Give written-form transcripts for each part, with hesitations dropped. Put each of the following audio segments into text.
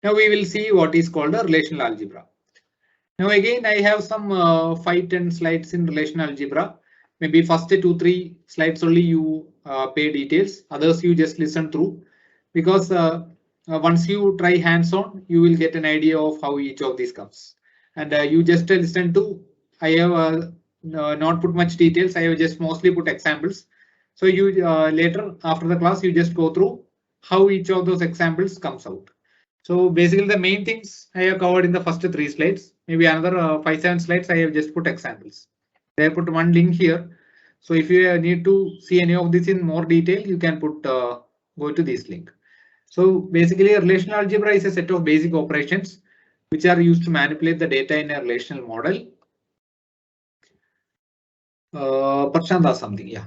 Now we will see what is called a relational algebra. Now again, I have some 5-10 slides in relational algebra. Maybe first 2-3 slides only you pay details. Others you just listen through, because once you try hands-on, you will get an idea of how each of these comes. And you just listen to. I have not put much details. I have just mostly put examples. So you later after the class you just go through how each of those examples comes out. So basically the main things I have covered in the first 3 slides. Maybe another 5-7 slides I have just put examples. I have put one link here. So if you need to see any of this in more detail, you can put go to this link. So basically a relational algebra is a set of basic operations which are used to manipulate the data in a relational model. Prashant asked something, yeah.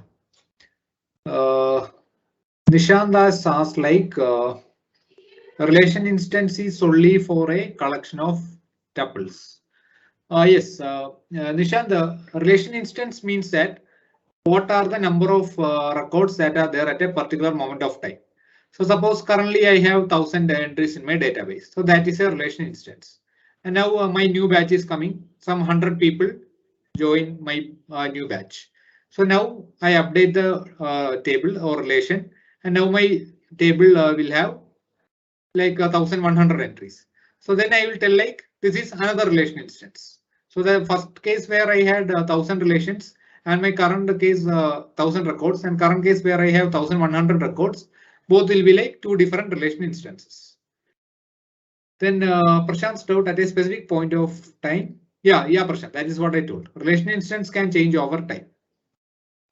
Nishant asked like a relation instance is solely for a collection of tuples. Yes, Nishant, the relation instance means that what are the number of records that are there at a particular moment of time. So suppose currently I have 1000 entries in my database. So that is a relation instance. And now my new batch is coming. Some 100 people join my new batch. So now I update the table or relation, and now my table will have like 1100 entries. So then I will tell like this is another relation instance. So the first case where I had 1000 relations, and my current case 1000 records, and current case where I have 1100 records, both will be like 2 different relation instances. Then Prashant's doubt at a specific point of time. Yeah, Prashant, that is what I told. Relation instance can change over time.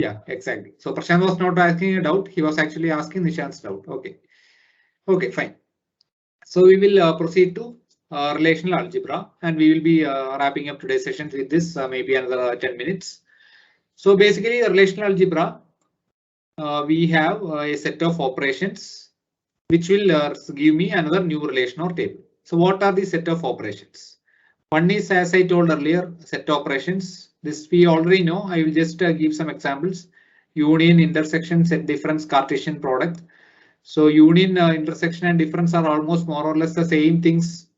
Yeah, exactly. So Prashant was not asking a doubt. He was actually asking Nishant's doubt. Okay, fine. So we will proceed to relational algebra, and we will be wrapping up today's session with this maybe another 10 minutes. So basically, relational algebra, we have a set of operations which will give me another new relation or table. So what are the set of operations? One is, as I told earlier, set operations. This we already know. I will just give some examples. Union, intersection, set difference, Cartesian product. So union, intersection and difference are almost more or less the same things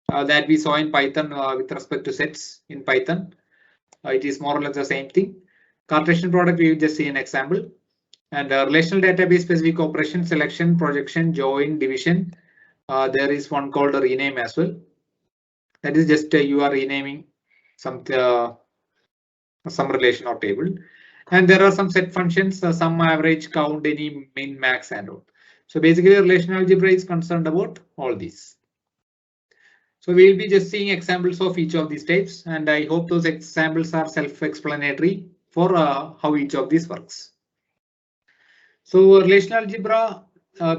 that we saw in Python with respect to sets in Python. It is more or less the same thing. Cartesian product, we will just see an example. And relational database specific operation, selection, projection, join, division. There is one called a rename as well. That is just you are renaming some relation or table. And there are some set functions, sum, average, count, any, min, max, and all. So basically, relational algebra is concerned about all these. So we'll be just seeing examples of each of these types, and I hope those examples are self-explanatory for how each of these works. So relational algebra,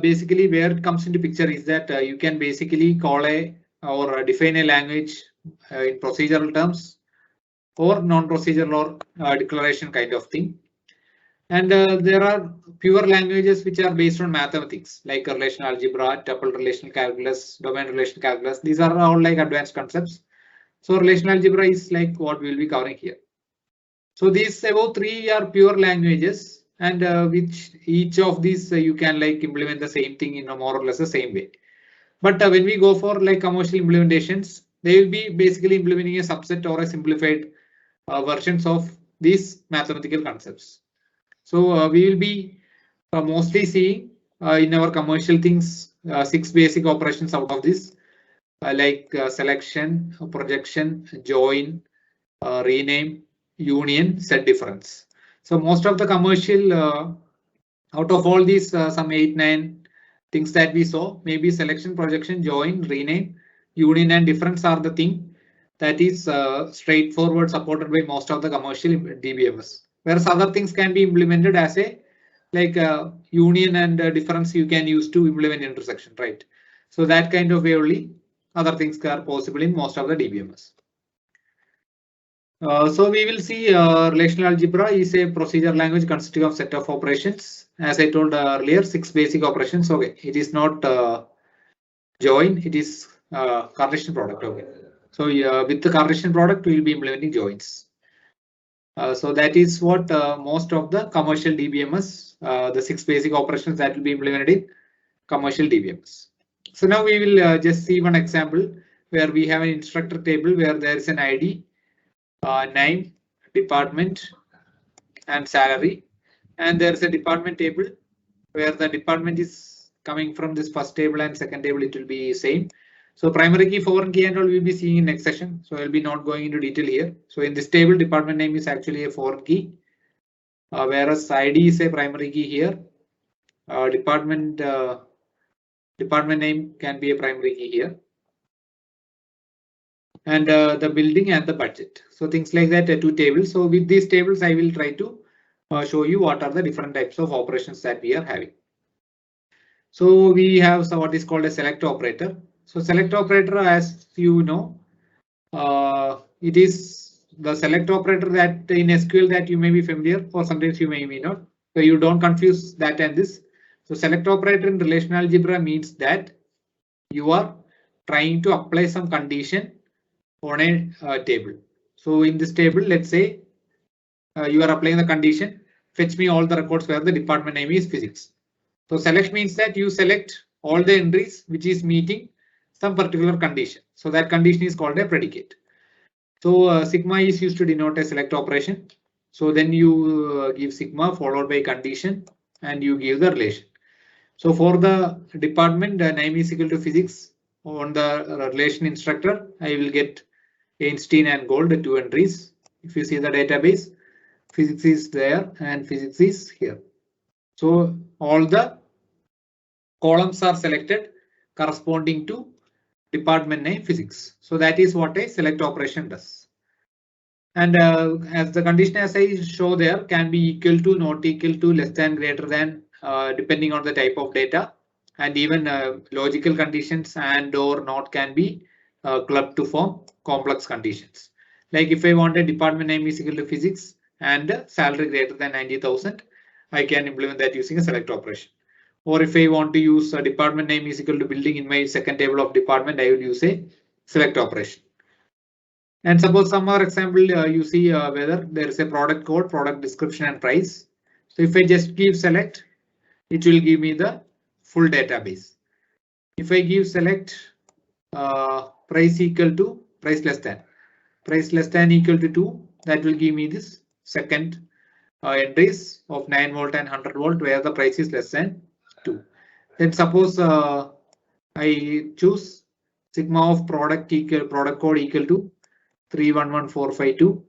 basically where it comes into picture is that you can basically call a or define a language in procedural terms or non-procedural or declaration kind of thing. And there are pure languages which are based on mathematics, like relational algebra, tuple relational calculus, domain relational calculus. These are all like advanced concepts. So relational algebra is like what we will be covering here. So these above 3 are pure languages, and which each of these you can like implement the same thing in a more or less the same way. But when we go for like commercial implementations, they will be basically implementing a subset or a simplified versions of these mathematical concepts. So we will be mostly seeing in our commercial things 6 basic operations out of this, like selection, projection, join, rename, union, set difference. So most of the commercial out of all these some 8-9 things that we saw, maybe selection, projection, join, rename, union, and difference are the thing that is straightforward supported by most of the commercial DBMS. Whereas other things can be implemented as a like union and difference you can use to implement intersection, right? So that kind of way only other things are possible in most of the DBMS. So we will see relational algebra is a procedure language consisting of set of operations. As I told earlier, 6 basic operations. Okay, it is not join, it is Cartesian product. Okay, so with the Cartesian product, we will be implementing joins. So that is what most of the commercial DBMS, the 6 basic operations that will be implemented in commercial DBMS. So now we will just see one example where we have an instructor table where there is an ID, name, department, and salary, and there is a department table where the department is coming from this first table and second table. It will be same. So primary key, foreign key, and all we'll be seeing in next session. So I'll be not going into detail here. So in this table, department name is actually a foreign key, whereas ID is a primary key here. Department name can be a primary key here, and the building and the budget. So things like that, two tables. So with these tables, I will try to show you what are the different types of operations that we are having. So we have what is called a select operator. So select operator, as you know, it is the select operator that in SQL that you may be familiar, or sometimes you may not. So you don't confuse that and this. So select operator in relational algebra means that you are trying to apply some condition on a table. So in this table, let's say you are applying the condition, fetch me all the records where the department name is physics. So select means that you select all the entries which is meeting some particular condition. So that condition is called a predicate. So sigma is used to denote a select operation. So then you give sigma followed by condition and you give the relation. So for the department, name is equal to physics. On the relation instructor, I will get Einstein and Gold, the two entries. If you see the database, physics is there and physics is here. So all the columns are selected corresponding to department name physics. So that is what a select operation does. And as the condition as I show there can be equal to, not equal to, less than, greater than, depending on the type of data, and even logical conditions and or not can be clubbed to form complex conditions. Like if I want a department name is equal to physics and salary greater than 90,000, I can implement that using a select operation. Or if I want to use a department name is equal to building in my second table of department, I will use a select operation. And suppose some other example, you see whether there is a product code, product description and price. So if I just give select, it will give me the full database. If I give select price equal to price less than equal to 2, that will give me this second entries of 9 volt and 100 volt where the price is less than 2. Then suppose I choose sigma of product code equal to 311452,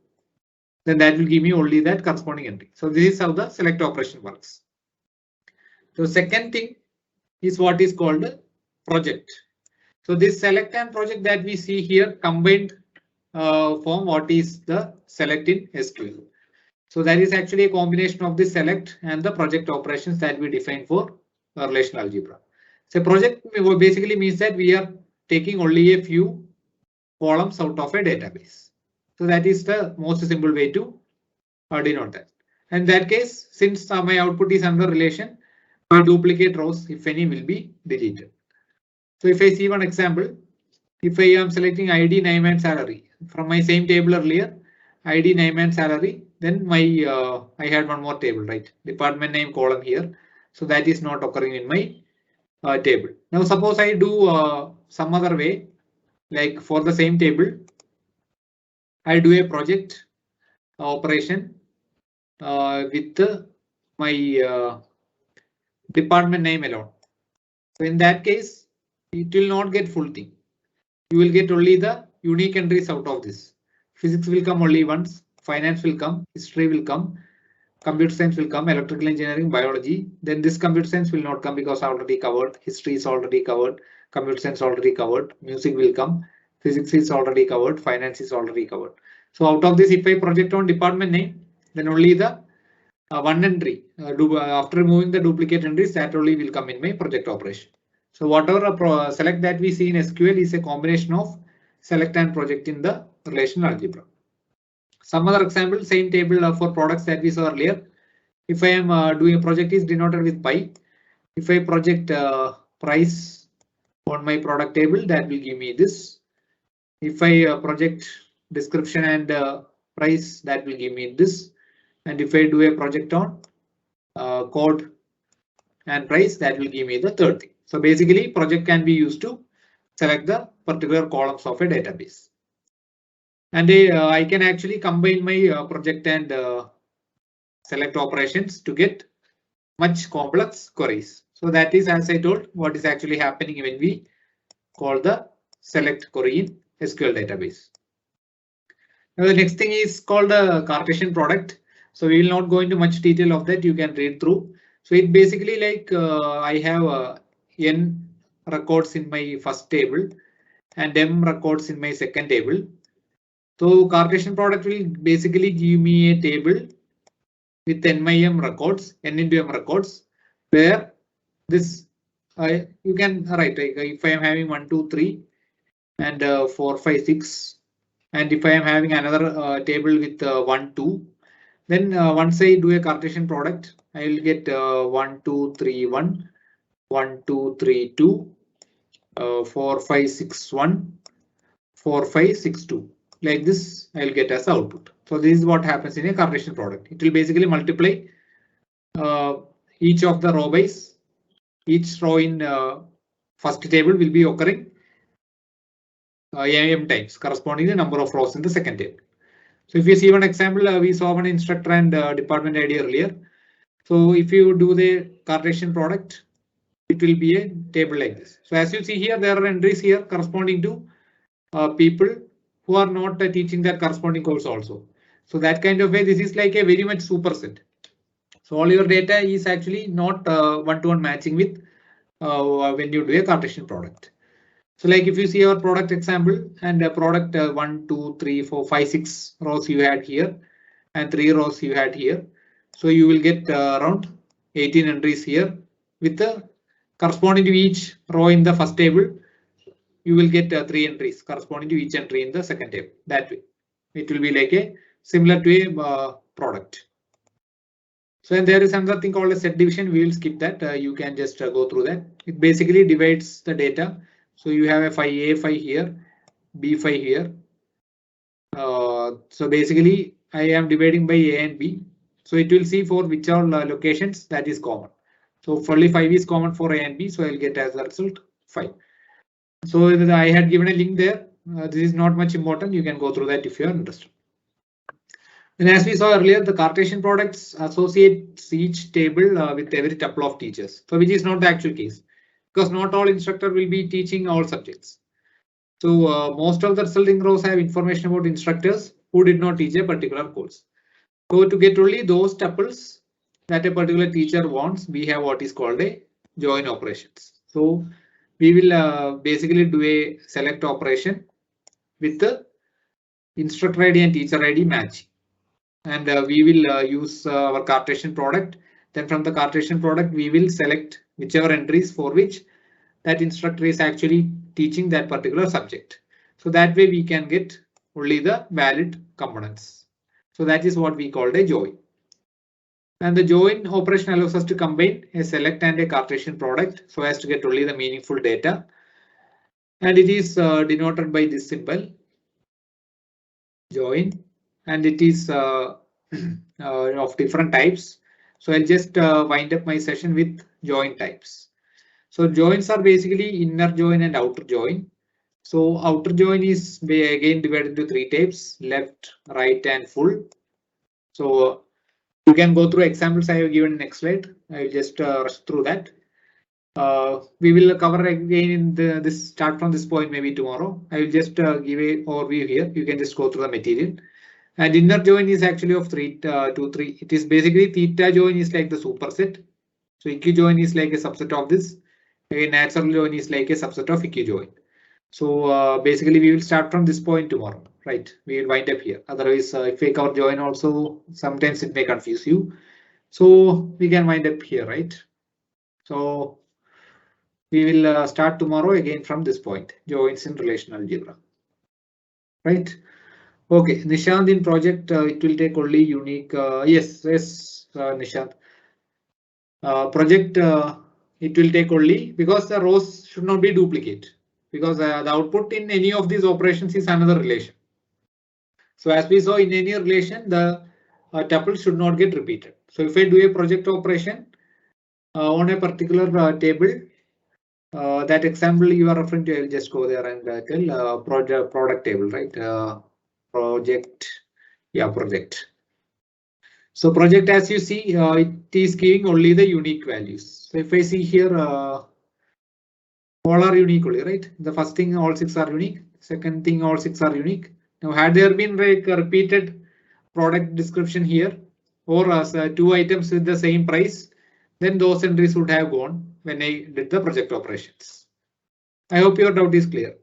then that will give me only that corresponding entry. So this is how the select operation works. So second thing is what is called project. So this select and project that we see here combined form what is the select in SQL. So that is actually a combination of the select and the project operations that we define for relational algebra. So project basically means that we are taking only a few columns out of a database. So that is the most simple way to denote that. In that case, since my output is under relation, my duplicate rows, if any, will be deleted. So if I see one example, if I am selecting ID, name and salary from my same table earlier, ID, name and salary, then my I had one more table, right? Department name column here. So that is not occurring in my table. Now suppose I do some other way, like for the same table, I do a project operation with my department name alone. So in that case, it will not get full thing. You will get only the unique entries out of this. Physics will come only once, finance will come, history will come, computer science will come, electrical engineering, biology. Then this computer science will not come because already covered, history is already covered, computer science already covered, music will come, physics is already covered, finance is already covered. So out of this, if I project on department name, then only the one entry after removing the duplicate entries, that only will come in my project operation. So whatever select that we see in SQL is a combination of select and project in the relational algebra. Some other example, same table for products that we saw earlier. If I am doing a project is denoted with pi. If I project price on my product table, that will give me this. If I project description and price, that will give me this. And if I do a project on code and price, that will give me the third thing. So basically, project can be used to select the particular columns of a database. And I can actually combine my project and select operations to get much complex queries. So that is, as I told, what is actually happening when we call the select query in SQL database. Now the next thing is called a Cartesian product. So we will not go into much detail of that. You can read through. So it basically like I have n records in my first table and m records in my second table. So Cartesian product will basically give me a table with n by m records, n into m records, where this you can write if I am having 1, 2, 3 and 4, 5, 6, and if I am having another table with 1, 2, then once I do a Cartesian product, I will get 1, 2, 3, 1, 1, 2, 3, 2, 4, 5, 6, 1, 4, 5, 6, 2. Like this, I will get as output. So this is what happens in a Cartesian product. It will basically multiply each of the row by each row in first table will be occurring m times, corresponding to the number of rows in the second table. So if you see one example, we saw one instructor and department ID earlier. So if you do the Cartesian product, it will be a table like this. So as you see here, there are entries here corresponding to people who are not teaching that corresponding course also. So that kind of way, this is like a very much superset. So all your data is actually not one-to-one matching with when you do a Cartesian product. So like if you see our product example and product 1, 2, 3, 4, 5, 6 rows you had here and 3 rows you had here. So you will get around 18 entries here with the corresponding to each row in the first table. You will get 3 entries corresponding to each entry in the second table. That way, it will be like a similar to a product. So there is another thing called a set division. We will skip that. You can just go through that. It basically divides the data. So you have a phi A phi here, B phi here. So basically, I am dividing by A and B. So it will see for which all locations that is common. So only 5 is common for A and B. So I'll get as a result 5. So I had given a link there. This is not much important. You can go through that if you are interested. And as we saw earlier, the Cartesian products associates each table with every tuple of teachers. So which is not the actual case, because not all instructor will be teaching all subjects. So most of the resulting rows have information about instructors who did not teach a particular course. So to get only those tuples that a particular teacher wants, we have what is called a join operations. So we will basically do a select operation with the instructor ID and teacher ID match. And we will use our Cartesian product. Then from the Cartesian product, we will select whichever entries for which that instructor is actually teaching that particular subject. So that way we can get only the valid components. So that is what we called a join. And the join operation allows us to combine a select and a Cartesian product so as to get only the meaningful data. And it is denoted by this symbol, join, and it is of different types. So I'll just wind up my session with join types. So joins are basically inner join and outer join. So outer join is again divided into 3 types: left, right, and full. So you can go through examples I have given in next slide. I will just rush through that. We will cover again in this start from this point maybe tomorrow. I will just give a overview here. You can just go through the material. And inner join is actually of 3 to 3. It is basically theta join is like the superset. So equi join is like a subset of this. A natural join is like a subset of equi join. So basically we will start from this point tomorrow, right? We will wind up here. Otherwise, if we cover join also, sometimes it may confuse you. So we can wind up here, right? So we will start tomorrow again from this point, joins in relational algebra, right? Okay, Nishant, in project, it will take only unique. Yes, Nishant. Project, it will take only because the rows should not be duplicate, because the output in any of these operations is another relation. So as we saw in any relation, the tuple should not get repeated. So if I do a project operation on a particular table, That example you are referring to, I'll just go there and tell product table, right? Project, yeah, project. So project, as you see, it is giving only the unique values. So if I see here, all are unique only, right? The first thing, all 6 are unique. Second thing, all 6 are unique. Now, had there been like a repeated product description here, or as 2 items with the same price, then those entries would have gone when I did the project operations. I hope your doubt is clear.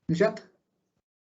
Nishant?